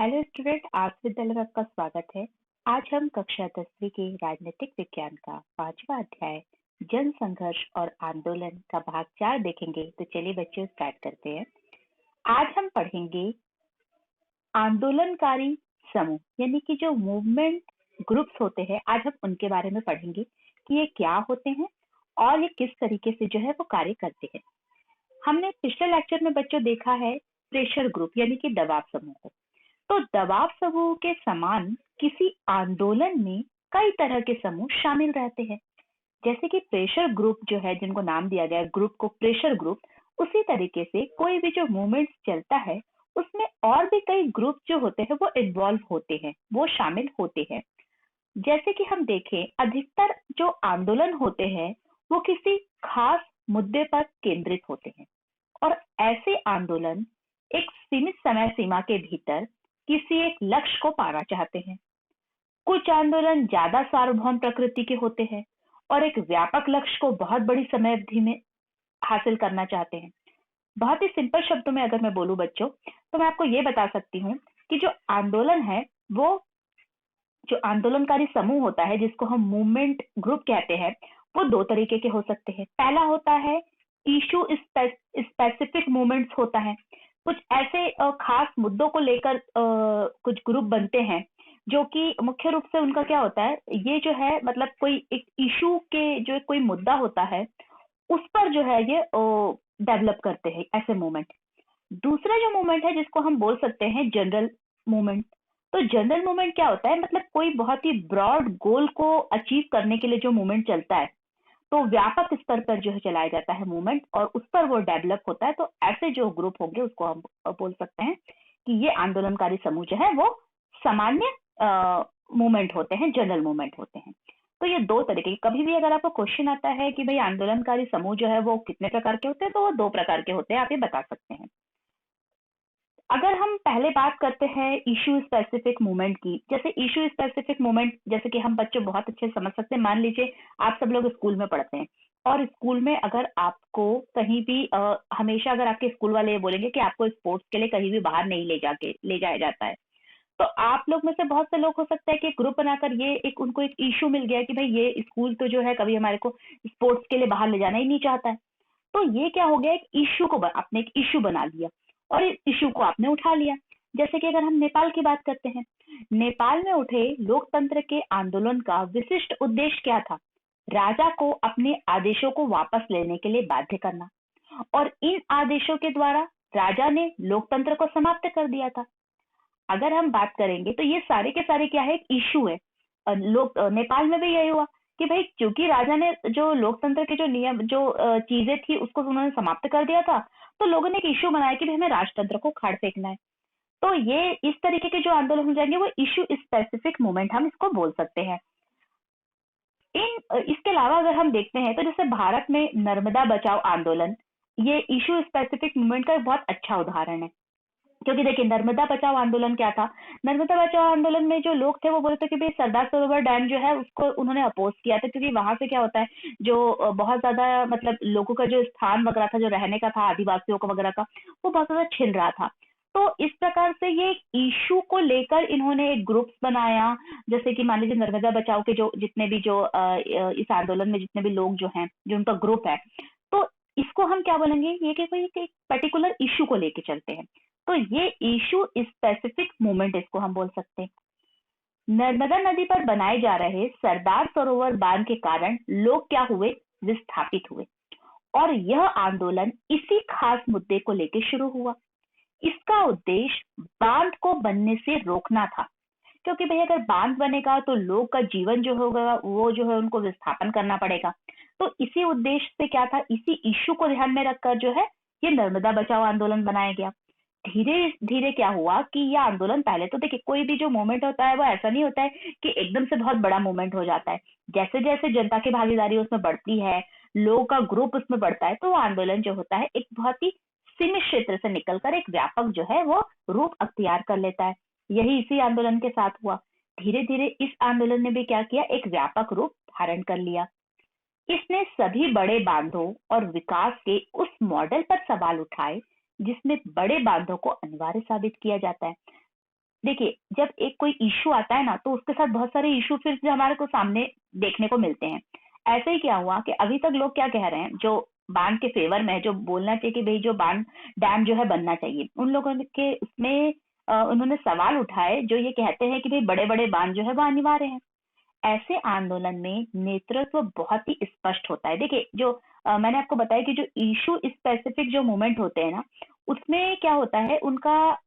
Hello student, आज विद्यालय में आपका स्वागत है। आज हम कक्षा 10वीं के राजनीतिक विज्ञान का 5वां अध्याय जन संघर्ष और आंदोलन का भाग 4 देखेंगे। तो चलिए बच्चों स्टार्ट करते हैं। आज हम पढ़ेंगे आंदोलनकारी समूह, यानी कि जो मूवमेंट ग्रुप्स होते हैं। आज हम उनके बारे में पढ़ेंगे कि ये क्या होते हैं और ये किस तरीके से जो है वो कार्य करते हैं। हमने पिछले लेक्चर में बच्चों देखा है प्रेशर ग्रुप यानी कि दबाव समूह को। तो दबाव समूह के समान किसी आंदोलन में कई तरह के समूह शामिल रहते हैं। जैसे कि प्रेशर ग्रुप जो है, जिनको नाम दिया गया ग्रुप को प्रेशर ग्रुप, उसी तरीके से कोई भी जो मूवमेंट चलता है उसमें और भी कई ग्रुप जो होते हैं वो इन्वॉल्व होते हैं, वो शामिल होते हैं। जैसे कि हम देखें, अधिकतर जो आंदोलन होते हैं वो किसी खास मुद्दे पर केंद्रित होते हैं और ऐसे आंदोलन एक सीमित समय सीमा के भीतर किसी एक लक्ष्य को पाना चाहते हैं। कुछ आंदोलन ज्यादा सार्वभौम प्रकृति के होते हैं और एक व्यापक लक्ष्य को बहुत बड़ी समय अवधि में हासिल करना चाहते हैं। बहुत ही सिंपल शब्दों में अगर मैं बोलूं बच्चों, तो मैं आपको ये बता सकती हूँ कि जो आंदोलन है वो, जो आंदोलनकारी समूह होता है जिसको हम मूवमेंट ग्रुप कहते हैं, वो दो तरीके के हो सकते हैं। पहला होता है इशू स्पेसिफिक मूवमेंट्स होता है। कुछ ऐसे खास मुद्दों को लेकर कुछ ग्रुप बनते हैं, जो कि मुख्य रूप से उनका क्या होता है, ये जो है मतलब कोई एक इशू के जो कोई मुद्दा होता है उस पर जो है ये डेवलप करते हैं ऐसे मूवमेंट। दूसरा जो मूवमेंट है जिसको हम बोल सकते हैं जनरल मूवमेंट। तो जनरल मूवमेंट क्या होता है, मतलब कोई बहुत ही ब्रॉड गोल को अचीव करने के लिए जो मूवमेंट चलता है, तो व्यापक स्तर पर जो है चलाया जाता है मूवमेंट और उस पर वो डेवलप होता है। तो ऐसे जो ग्रुप होंगे उसको हम बोल सकते हैं कि ये आंदोलनकारी समूह जो है वो सामान्य मूवमेंट होते हैं, जनरल मूवमेंट होते हैं। तो ये दो तरीके के, कभी भी अगर आपको क्वेश्चन आता है कि भाई आंदोलनकारी समूह जो है वो कितने प्रकार के होते हैं, तो वो दो प्रकार के होते हैं, आप ये बता सकते हैं। अगर हम पहले बात करते हैं इशू स्पेसिफिक मूवमेंट की, जैसे इशू स्पेसिफिक मूवमेंट जैसे कि हम बच्चों बहुत अच्छे से समझ सकते हैं। मान लीजिए आप सब लोग स्कूल में पढ़ते हैं और स्कूल में अगर आपको कहीं भी हमेशा अगर आपके स्कूल वाले ये बोलेंगे कि आपको स्पोर्ट्स के लिए कहीं भी बाहर नहीं ले जाया जाता है, तो आप लोग में से बहुत से लोग हो सकता है कि ग्रुप बनाकर ये एक उनको एक इशू मिल गया कि भाई ये स्कूल तो जो है कभी हमारे को स्पोर्ट्स के लिए बाहर ले जाना ही नहीं चाहता है। तो ये क्या हो गया, एक इश्यू को आपने एक इश्यू बना लिया और इस इश्यू को आपने उठा लिया। जैसे कि अगर हम नेपाल की बात करते हैं, नेपाल में उठे लोकतंत्र के आंदोलन का विशिष्ट उद्देश्य क्या था? राजा को अपने आदेशों को वापस लेने के लिए बाध्य करना, और इन आदेशों के द्वारा राजा ने लोकतंत्र को समाप्त कर दिया था। अगर हम बात करेंगे तो ये सारे के सारे क्या है, एक इशू है। लोग नेपाल में भी यही हुआ कि भाई क्योंकि राजा ने जो लोकतंत्र के जो नियम जो चीजें थी उसको उन्होंने समाप्त कर दिया था, तो लोगों ने एक इशू बनाया कि भाई हमें राजतंत्र को उखाड़ फेंकना है। तो ये इस तरीके के जो आंदोलन हो जाएंगे वो इशू स्पेसिफिक मूवमेंट हम इसको बोल सकते हैं। इसके अलावा अगर हम देखते हैं तो जैसे भारत में नर्मदा बचाओ आंदोलन, ये इशू स्पेसिफिक मूवमेंट का एक बहुत अच्छा उदाहरण है। क्योंकि देखिए नर्मदा बचाओ आंदोलन क्या था, नर्मदा बचाओ आंदोलन में जो लोग थे वो बोलते थे कि भाई सरदार सरोवर डैम जो है उसको उन्होंने अपोज किया था, क्योंकि वहां से क्या होता है, जो बहुत ज्यादा मतलब लोगों का जो स्थान वगैरह था, जो रहने का था आदिवासियों का वगैरह का, वो बहुत ज्यादा छिन रहा था। तो इस प्रकार से ये इशू को लेकर इन्होंने एक ग्रुप्स बनाया। जैसे कि मान लीजिए नर्मदा बचाओ के जो जितने भी जो इस आंदोलन में जितने भी लोग जो हैं, जो उनका ग्रुप है, तो इसको हम क्या बोलेंगे, ये कि कोई एक पर्टिकुलर इशू को लेके चलते हैं। तो ये इशू स्पेसिफिक मूवमेंट इसको हम बोल सकते हैं। नर्मदा नदी पर बनाए जा रहे सरदार सरोवर बांध के कारण लोग क्या हुए, विस्थापित हुए, और यह आंदोलन इसी खास मुद्दे को लेकर शुरू हुआ। इसका उद्देश्य बांध को बनने से रोकना था, क्योंकि भाई अगर बांध बनेगा तो लोग का जीवन जो होगा वो जो है उनको विस्थापन करना पड़ेगा। तो इसी उद्देश्य से क्या था, इसी इशू को ध्यान में रखकर जो है ये नर्मदा बचाओ आंदोलन बनाया गया। धीरे धीरे क्या हुआ कि ये आंदोलन, पहले तो देखिए कोई भी जो मूवमेंट होता है वो ऐसा नहीं होता है कि एकदम से बहुत बड़ा मूवमेंट हो जाता है। जैसे जैसे जनता की भागीदारी उसमें बढ़ती है, लोगों का ग्रुप उसमें बढ़ता है, तो वो आंदोलन जो होता है एक बहुत ही सीमित क्षेत्र से निकलकर एक व्यापक जो है वो रूप अख्तियार कर लेता है। यही इसी आंदोलन के साथ हुआ। धीरे धीरे इस आंदोलन ने भी क्या किया, एक व्यापक रूप धारण कर लिया। इसने सभी बड़े बांधों और विकास के उस मॉडल पर सवाल उठाए जिसमें बड़े बांधों को अनिवार्य साबित किया जाता है। देखिए, जब एक कोई इश्यू आता है ना, तो उसके साथ बहुत सारे इश्यू फिर से हमारे को सामने देखने को मिलते हैं। ऐसे ही क्या हुआ कि अभी तक लोग क्या कह रहे हैं, जो बांध के फेवर में है, जो बोलना चाहिए कि भाई जो बांध डैम जो है बनना चाहिए, उन लोगों के उसमें उन्होंने सवाल उठाए जो ये कहते हैं कि भाई बड़े बड़े बांध जो है वो अनिवार्य है। ऐसे आंदोलन में नेतृत्व बहुत ही स्पष्ट होता है। देखिए, जो मैंने आपको बताया कि जो इशू स्पेसिफिक जो मूवमेंट होते हैं ना, उसमें क्या होता है, उनका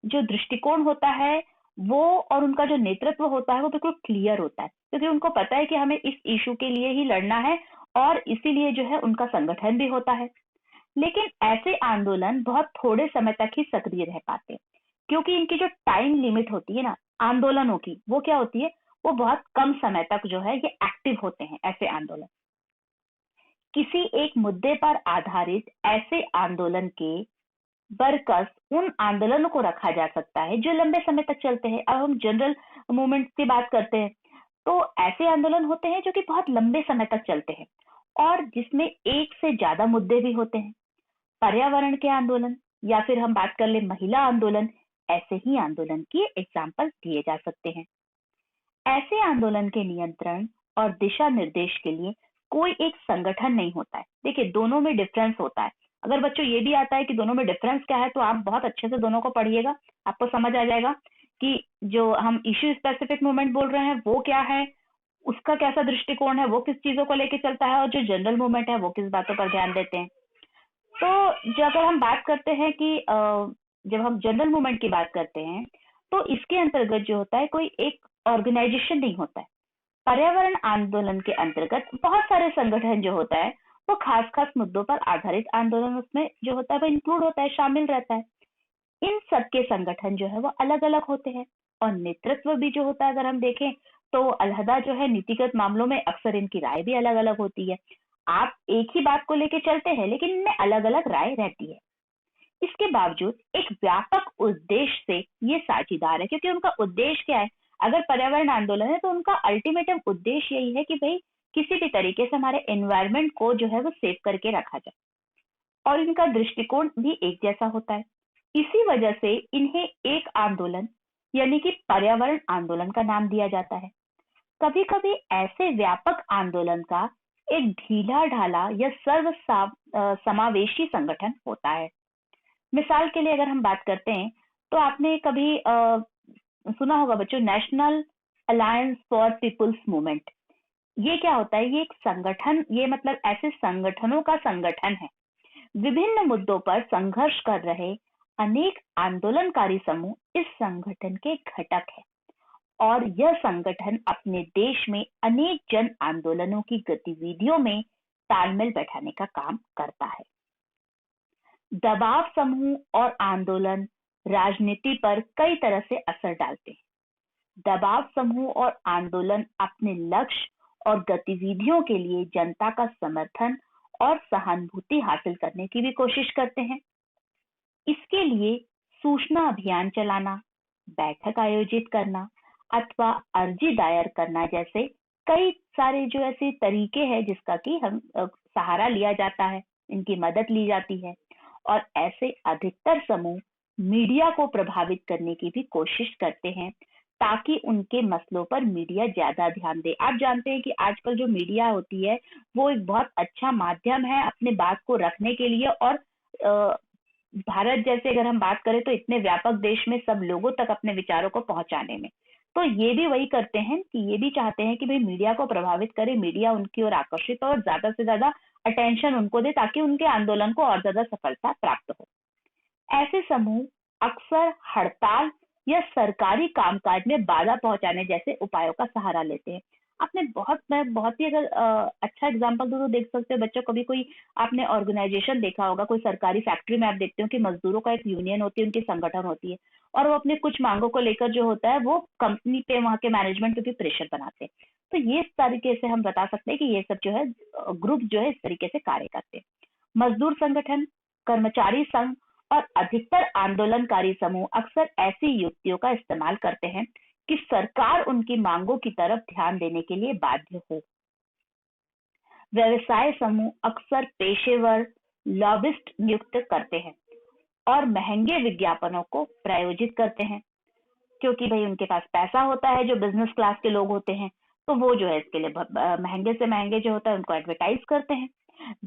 जो दृष्टिकोण होता है वो, और उनका जो नेतृत्व होता है वो बिल्कुल क्लियर होता है, क्योंकि उनको पता है कि हमें इस इशू के लिए ही लड़ना है, और इसीलिए जो है उनका संगठन भी होता है। लेकिन ऐसे आंदोलन बहुत थोड़े समय तक ही सक्रिय रह पाते हैं, क्योंकि इनकी जो टाइम लिमिट होती है ना आंदोलनों की, वो क्या होती है, वो बहुत कम समय तक जो है ये एक्टिव होते हैं ऐसे आंदोलन। किसी एक मुद्दे पर आधारित ऐसे आंदोलन के बरकस उन आंदोलनों को रखा जा सकता है जो लंबे समय तक चलते हैं। अब हम जनरल मूवमेंट की बात करते हैं, तो ऐसे आंदोलन होते हैं जो कि बहुत लंबे समय तक चलते हैं और जिसमें एक से ज्यादा मुद्दे भी होते हैं। पर्यावरण के आंदोलन, या फिर हम बात कर ले महिला आंदोलन, ऐसे ही आंदोलन के एग्जाम्पल दिए जा सकते हैं। ऐसे आंदोलन के नियंत्रण और दिशा निर्देश के लिए कोई एक संगठन नहीं होता है। देखिए, दोनों में डिफरेंस होता है। अगर बच्चों ये भी आता है कि दोनों में डिफरेंस क्या है, तो आप बहुत अच्छे से दोनों को पढ़िएगा, आपको समझ आ जाएगा कि जो हम इश्यू स्पेसिफिक मूवमेंट बोल रहे हैं वो क्या है, उसका कैसा दृष्टिकोण है, वो किस चीजों को लेके चलता है, और जो जनरल मूवमेंट है वो किस बातों पर ध्यान देते हैं। तो जो अगर हम बात करते हैं कि जब हम जनरल मूवमेंट की बात करते हैं, तो इसके अंतर्गत जो होता है कोई एक ऑर्गेनाइजेशन नहीं होता है। पर्यावरण आंदोलन के अंतर्गत बहुत सारे संगठन जो होता है वो खास खास मुद्दों पर आधारित आंदोलन उसमें जो होता है वो इंक्लूड होता है, शामिल रहता है। इन सब के संगठन जो है वो अलग अलग होते हैं, और नेतृत्व भी जो होता है अगर हम देखें तो अलहदा जो है नीतिगत मामलों में अक्सर इनकी राय भी अलग अलग होती है। आप एक ही बात को लेके चलते हैं लेकिन इनमें अलग अलग राय रहती है। इसके बावजूद एक व्यापक उद्देश्य से ये साझीदार है, क्योंकि उनका उद्देश्य क्या है, अगर पर्यावरण आंदोलन है तो उनका अल्टीमेटम उद्देश्य यही है कि भाई किसी भी तरीके से हमारे एनवायरनमेंट को जो है वो सेव करके रखा जाए, और इनका दृष्टिकोण भी एक जैसा होता है। इसी वजह से इन्हें एक आंदोलन यानी कि पर्यावरण आंदोलन का नाम दिया जाता है। कभी कभी ऐसे व्यापक आंदोलन का एक ढीला ढाला या समावेशी संगठन होता है। मिसाल के लिए अगर हम बात करते हैं, तो आपने कभी सुना होगा बच्चों, National Alliance for People's Movement. ये क्या होता है, ये एक संगठन, ये मतलब ऐसे संगठनों का संगठन है। विभिन्न मुद्दों पर संघर्ष कर रहे अनेक आंदोलनकारी समूह इस संगठन के घटक है, और यह संगठन अपने देश में अनेक जन आंदोलनों की गतिविधियों में तालमेल बैठाने का काम करता है। दबाव समूह और आंदोलन राजनीति पर कई तरह से असर डालते हैं। दबाव समूह और आंदोलन अपने लक्ष्य और गतिविधियों के लिए जनता का समर्थन और सहानुभूति हासिल करने की भी कोशिश करते हैं। इसके लिए सूचना अभियान चलाना, बैठक आयोजित करना अथवा अर्जी दायर करना जैसे कई सारे जो ऐसे तरीके हैं जिसका कि हम सहारा लिया जाता है, इनकी मदद ली जाती है। और ऐसे अधिकतर समूह मीडिया को प्रभावित करने की भी कोशिश करते हैं, ताकि उनके मसलों पर मीडिया ज्यादा ध्यान दे। आप जानते हैं कि आजकल जो मीडिया होती है वो एक बहुत अच्छा माध्यम है अपने बात को रखने के लिए, और भारत जैसे अगर हम बात करें तो इतने व्यापक देश में सब लोगों तक अपने विचारों को पहुंचाने में, तो ये भी वही करते हैं कि ये भी चाहते हैं कि भाई मीडिया को प्रभावित करे, मीडिया उनकी ओर आकर्षित हो और ज्यादा से ज्यादा अटेंशन उनको दे, ताकि उनके आंदोलन को और ज्यादा सफलता प्राप्त हो। ऐसे समूह अक्सर हड़ताल या सरकारी कामकाज में बाधा पहुंचाने जैसे उपायों का सहारा लेते हैं। आपने मैं बहुत ही अगर अच्छा एग्जांपल दूं तो देख सकते हो बच्चों, कभी कोई आपने ऑर्गेनाइजेशन देखा होगा, कोई सरकारी फैक्ट्री में आप देखते हो कि मजदूरों का एक यूनियन होती है, उनकी संगठन होती है, और वो अपने कुछ मांगों को लेकर जो होता है वो कंपनी पे, वहां के मैनेजमेंट पे भी प्रेशर बनाते हैं। तो ये इस तरीके से हम बता सकते हैं कि ये सब जो है ग्रुप जो है इस तरीके से कार्य करते हैं। मजदूर संगठन, कर्मचारी संघ और अधिकतर आंदोलनकारी समूह अक्सर ऐसी युक्तियों का इस्तेमाल करते हैं कि सरकार उनकी मांगों की तरफ ध्यान देने के लिए बाध्य हो। व्यवसाय समूह अक्सर पेशेवर लॉबिस्ट नियुक्त करते हैं और महंगे विज्ञापनों को प्रायोजित करते हैं। क्योंकि भाई उनके पास पैसा होता है, जो बिजनेस क्लास के लोग होते हैं, तो वो जो है इसके लिए महंगे से महंगे जो होता है उनको एडवर्टाइज करते हैं।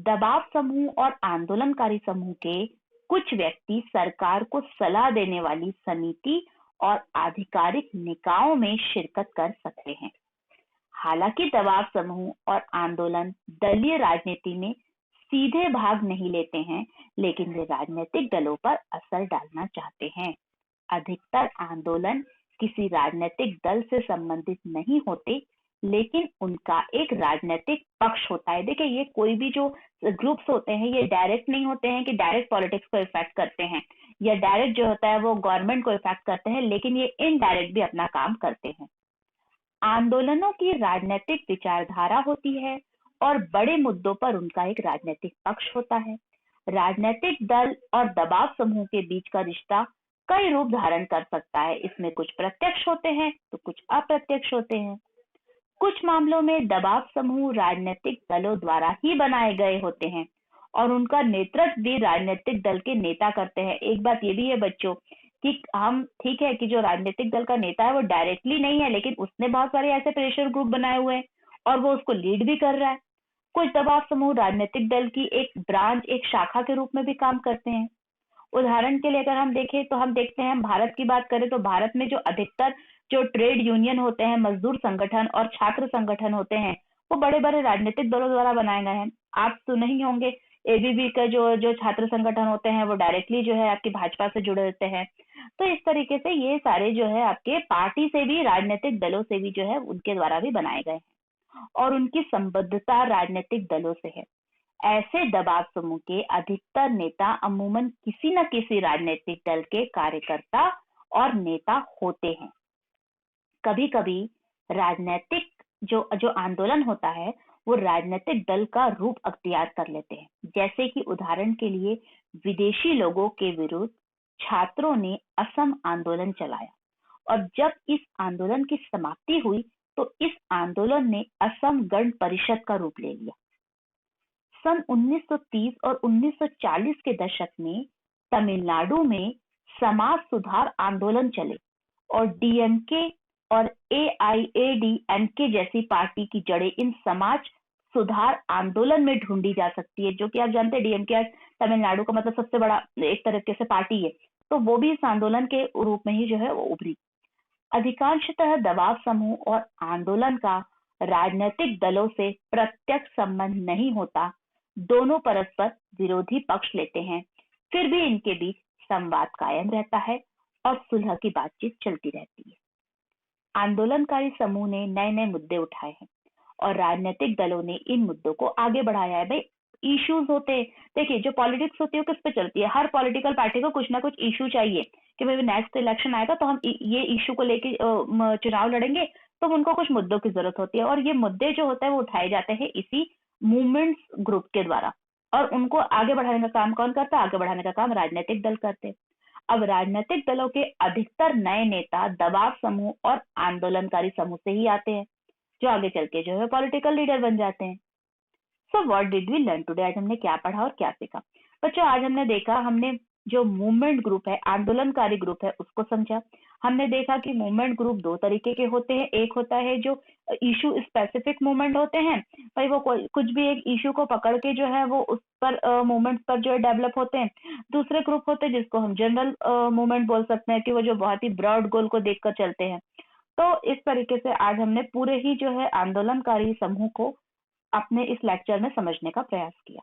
दबाव समूह और आंदोलनकारी समूह के कुछ व्यक्ति सरकार को सलाह देने वाली समिति और आधिकारिक निकायों में शिरकत कर सकते हैं। हालांकि दबाव समूह और आंदोलन दलीय राजनीति में सीधे भाग नहीं लेते हैं, लेकिन वे राजनीतिक दलों पर असर डालना चाहते हैं। अधिकतर आंदोलन किसी राजनीतिक दल से संबंधित नहीं होते, लेकिन उनका एक राजनीतिक पक्ष होता है। देखिए, ये कोई भी जो ग्रुप्स होते हैं ये डायरेक्ट नहीं होते हैं कि डायरेक्ट पॉलिटिक्स को इफेक्ट करते हैं, या डायरेक्ट जो होता है वो गवर्नमेंट को इफेक्ट करते हैं, लेकिन ये इनडायरेक्ट भी अपना काम करते हैं। आंदोलनों की राजनीतिक विचारधारा होती है और बड़े मुद्दों पर उनका एक राजनीतिक पक्ष होता है। राजनीतिक दल और दबाव समूह के बीच का रिश्ता कई रूप धारण कर सकता है। इसमें कुछ प्रत्यक्ष होते हैं तो कुछ अप्रत्यक्ष होते हैं। कुछ मामलों में दबाव समूह राजनीतिक दलों द्वारा ही बनाए गए होते हैं और उनका नेतृत्व भी राजनीतिक दल के नेता करते हैं। एक बात ये भी है बच्चों कि हम ठीक है कि जो राजनीतिक दल का नेता है वो डायरेक्टली नहीं है, लेकिन उसने बहुत सारे ऐसे प्रेशर ग्रुप बनाए हुए हैं और वो उसको लीड भी कर रहा है। कुछ दबाव समूह राजनीतिक दल की एक ब्रांच, एक शाखा के रूप में भी काम करते हैं। उदाहरण के लिए अगर हम देखें तो हम देखते हैं, हम भारत की बात करें तो भारत में जो अधिकतर जो ट्रेड यूनियन होते हैं, मजदूर संगठन और छात्र संगठन होते हैं, वो बड़े बड़े राजनीतिक दलों द्वारा बनाए गए हैं। आप सुने ही होंगे एबीवी का जो जो छात्र संगठन होते हैं वो डायरेक्टली जो है आपकी भाजपा से जुड़े होते हैं। तो इस तरीके से ये सारे जो है आपके पार्टी से भी, राजनीतिक दलों से भी जो है उनके द्वारा भी बनाए गए हैं और उनकी संबद्धता राजनीतिक दलों से है। ऐसे दबाव समूह के अधिकतर नेता अमूमन किसी न किसी राजनीतिक दल के कार्यकर्ता और नेता होते हैं। कभी कभी राजनीतिक जो जो आंदोलन होता है वो राजनीतिक दल का रूप अख्तियार कर लेते हैं। जैसे कि उदाहरण के लिए विदेशी लोगों के विरुद्ध छात्रों ने असम आंदोलन चलाया और जब इस आंदोलन की समाप्ति हुई तो इस आंदोलन ने असम गण परिषद का रूप ले लिया। सन 1930 और 1940 के दशक में तमिलनाडु में समाज सुधार आंदोलन चले और डीएमके और एआईएडीएमके जैसी पार्टी की जड़ें इन समाज सुधार आंदोलन में ढूंढी जा सकती है। जो कि आप जानते हैं डीएमके तमिलनाडु का मतलब सबसे बड़ा एक तरीके से पार्टी है, तो वो भी इस आंदोलन के रूप में ही जो है वो उभरी। अधिकांशतः दबाव समूह और आंदोलन का राजनीतिक दलों से प्रत्यक्ष संबंध नहीं होता। दोनों परस्पर विरोधी पक्ष लेते हैं, फिर भी इनके बीच संवाद कायम रहता है और सुलह की बातचीत चलती रहती है। आंदोलनकारी समूह ने नए नए मुद्दे उठाए हैं और राजनीतिक दलों ने इन मुद्दों को आगे बढ़ाया है। भाई इश्यूज होते हैं, देखिए जो पॉलिटिक्स होती है किस पे चलती है, हर पॉलिटिकल पार्टी को कुछ ना कुछ इशू चाहिए कि भाई नेक्स्ट इलेक्शन आएगा तो हम ये इशू को लेके चुनाव लड़ेंगे, तो उनको कुछ मुद्दों की जरूरत होती है और ये मुद्दे जो होते हैं वो उठाए जाते हैं इसी मूवमेंट्स ग्रुप के द्वारा और उनको आगे बढ़ाने का काम कौन करता है? आगे बढ़ाने का काम राजनीतिक दल करते हैं। अब राजनीतिक दलों के अधिकतर नए नेता दबाव समूह और आंदोलनकारी समूह से ही आते हैं, जो आगे चल के जो है पॉलिटिकल लीडर बन जाते हैं। So what did we learn today? आज हमने क्या पढ़ा और क्या सीखा? बच्चों, आज हमने देखा, हमने जो मूवमेंट ग्रुप है, आंदोलनकारी ग्रुप है, उसको समझा। हमने देखा कि मूवमेंट ग्रुप दो तरीके के होते हैं। एक होता है जो इशू स्पेसिफिक मूवमेंट होते हैं, भाई वो कुछ भी एक इशू को पकड़ के जो है वो उस पर मूवमेंट पर जो है डेवलप होते हैं। दूसरे ग्रुप होते हैं जिसको हम जनरल मूवमेंट बोल सकते हैं कि वो जो बहुत ही ब्रॉड गोल को देखकर चलते हैं। तो इस तरीके से आज हमने पूरे ही जो है आंदोलनकारी समूह को अपने इस लेक्चर में समझने का प्रयास किया।